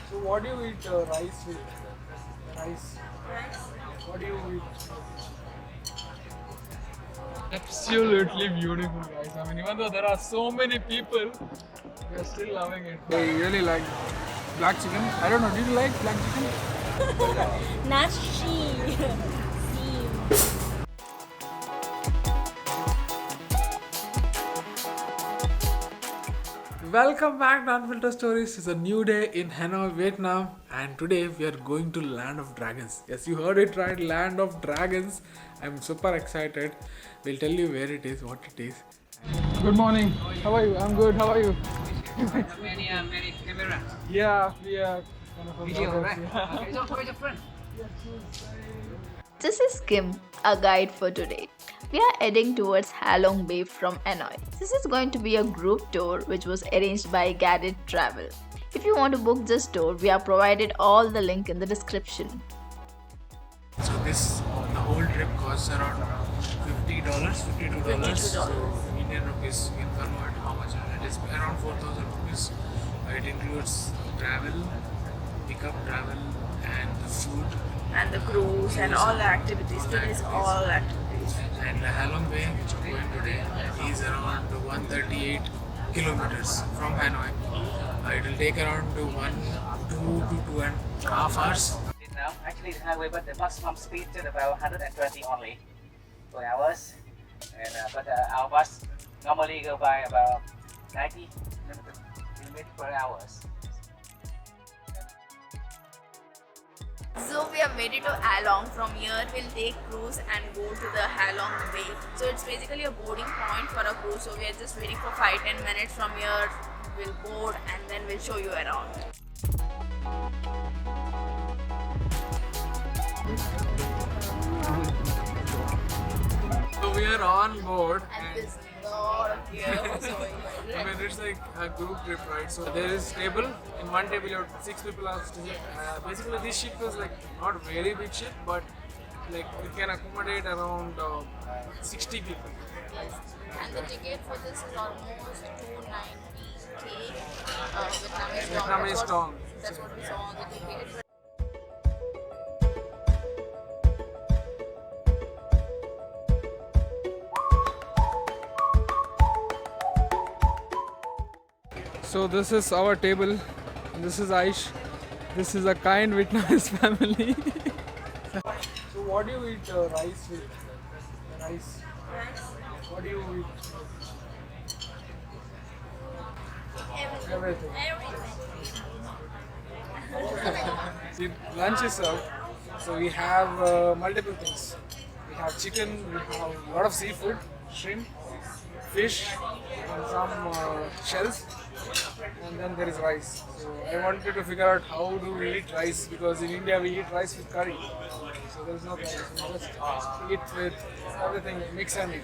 So what do you eat rice with? Rice. What do you eat? Absolutely beautiful, guys. I mean, even though there are so many people, we are still loving it. I really like black chicken. I don't know. Do you like black chicken? Not she. Welcome back to Unfiltered Stories. It's a new day in Hanoi, Vietnam, and today we are going to Land of Dragons. Yes, you heard it right, Land of Dragons. I'm super excited. We'll tell you where it is, what it is. Good morning. How are you? I'm good. How are you? Many camera. Yeah, we are. Video, right? Okay, so where's your friend? This is Kim, a guide for today. We are heading towards Halong Bay from Hanoi. This is going to be a group tour which was arranged by Guided Travel. If you want to book this tour, we have provided all the link in the description. So the whole trip costs around $50, $52. So Indian rupees, you can convert how much it is around 4,000 rupees. It includes travel, pickup travel, and the food. And the cruise and all the activities. Today's all activities. And the Halong Bay, which we're going today, is around 138 kilometers from Hanoi. It will take around 2 to 2.5 hours. Now, actually, the highway, but the maximum speed is about 120 only per hours. And but our bus normally go by about 90 kilometers per hour. So we have made it to Halong. From here we'll take cruise and go to the Halong Bay. So it's basically a boarding point for a cruise. So we are just waiting for 5-10 minutes from here. We'll board and then we'll show you around. So we are on board. And there's a lot of gear also. I mean, it's like a group trip, right? So there is table. In one table, you have 6 people are sitting. Basically, this ship is like not a very big ship, but like it can accommodate around 60 people. And the ticket for this is almost 290k Vietnamese dong. That's what we saw on the ticket. So this is our table. This is Aish. This is a kind Vietnamese family. So what do you eat rice with? Rice. What do you eat? Everything. See, lunch is served. So we have multiple things. We have chicken, we have a lot of seafood, shrimp, fish, and some shells. And then there is rice. So I wanted to figure out how do we eat rice, because in India we eat rice with curry. So there is no curry. So we just eat with everything, mix and eat.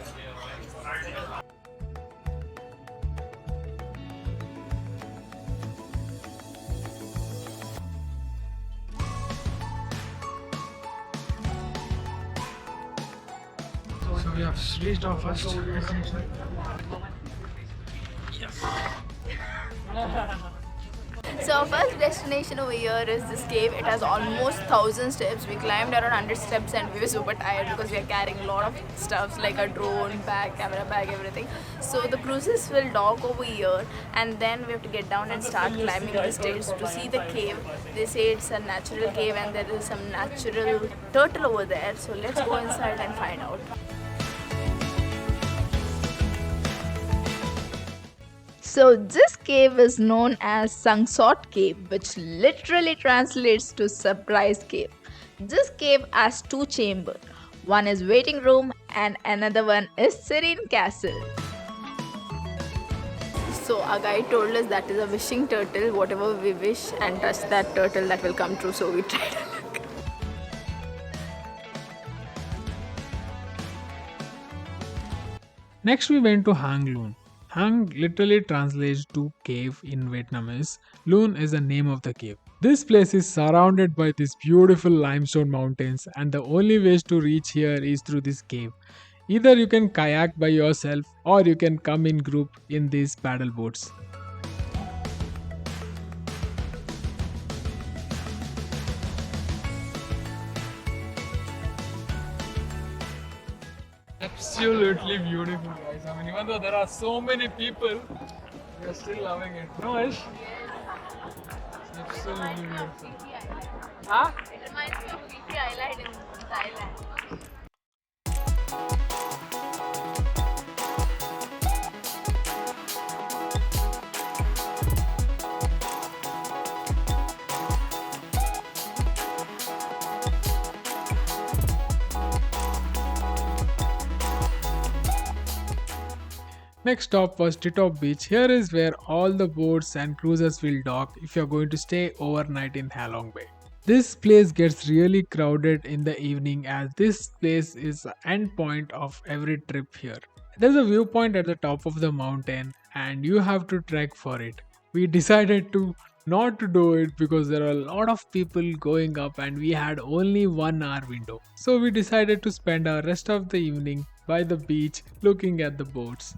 So we have reached our first destination. So our first destination over here is this cave. It has almost 1,000 steps. We climbed around 100 steps and we were super tired because we are carrying a lot of stuffs like a drone bag, camera bag, everything. So the cruises will dock over here and then we have to get down and start climbing the stairs to see the cave. They say it's a natural cave and there is some natural turtle over there. So let's go inside and find out. So this cave is known as Sangsot Cave, which literally translates to surprise cave. This cave has 2 chambers. One is waiting room and another one is serene castle. So our guide told us that is a wishing turtle. Whatever we wish and touch that turtle, that will come true. So we tried. Next we went to Hang Luon. Hang literally translates to cave in Vietnamese. Luon is the name of the cave. This place is surrounded by these beautiful limestone mountains, and the only ways to reach here is through this cave. Either you can kayak by yourself or you can come in group in these paddle boats. Absolutely beautiful, guys. I mean, even though there are so many people, we are still loving it. No, Ish? Absolutely beautiful. Huh? It reminds me of Fiji Island in Thailand. Next stop was Titop Beach. Here is where all the boats and cruisers will dock if you're going to stay overnight in Halong Bay. This place gets really crowded in the evening as this place is the end point of every trip here. There's a viewpoint at the top of the mountain and you have to trek for it. We decided to not to do it because there are a lot of people going up and we had only 1 hour window. So we decided to spend our rest of the evening by the beach looking at the boats.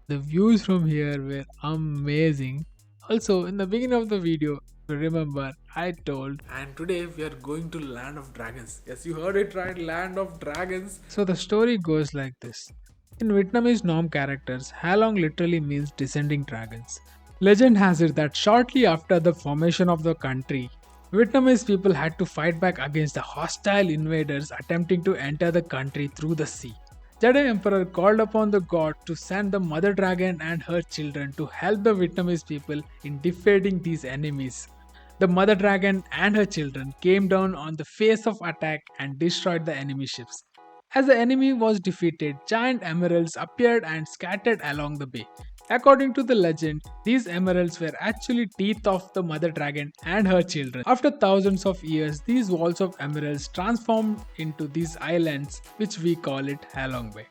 The views from here were amazing. Also, in the beginning of the video, remember I told, and today we are going to Land of Dragons. Yes, you heard it right, Land of Dragons. So the story goes like this. In Vietnamese Nom characters, Halong literally means descending dragons. Legend has it that shortly after the formation of the country, Vietnamese people had to fight back against the hostile invaders attempting to enter the country through the sea. Jade Emperor called upon the god to send the mother dragon and her children to help the Vietnamese people in defeating these enemies. The mother dragon and her children came down on the face of attack and destroyed the enemy ships. As the enemy was defeated, giant emeralds appeared and scattered along the bay. According to the legend, these emeralds were actually teeth of the mother dragon and her children. After thousands of years, these walls of emeralds transformed into these islands, which we call it Halong Bay.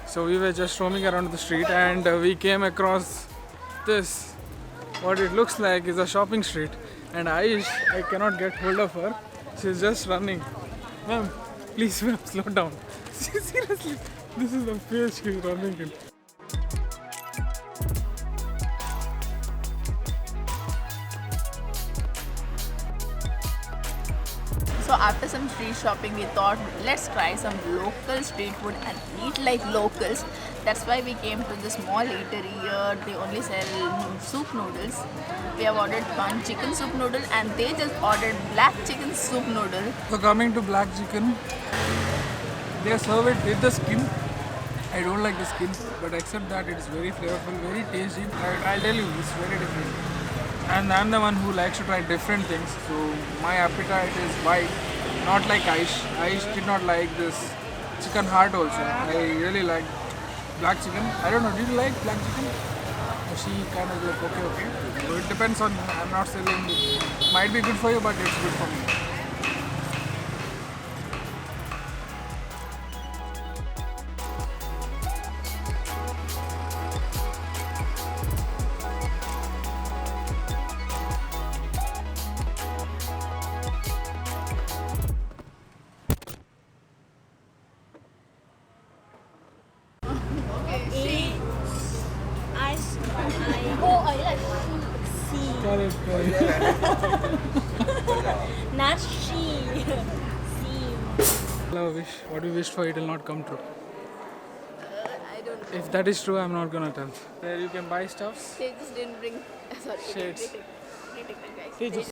So we were just roaming around the street and we came across this. What it looks like is a shopping street, and I cannot get hold of her. She's just running. Ma'am, please ma'am, slow down. Seriously, this is the face she's running in. So after some street shopping, we thought let's try some local street food and eat like locals. That's why we came to this small eatery here. They only sell soup noodles. We have ordered one chicken soup noodle and they just ordered black chicken soup noodle. So coming to black chicken, they serve it with the skin. I don't like the skin, but except that it's very flavorful, very tasty. I'll tell you, it's very different. And I'm the one who likes to try different things, so my appetite is wide. Not like Aish. Aish did not like this chicken heart also. I really like black chicken. I don't know, did you like black chicken? She kind of like, okay. So it depends on you. I'm not selling it. Might be good for you, but it's good for me. Not she. Hello, wish. What you wished for, it will not come true. I don't know. If that is true, I'm not gonna tell. There you can buy stuffs. They just didn't bring. Sorry. Shades. Retake that, guys. They just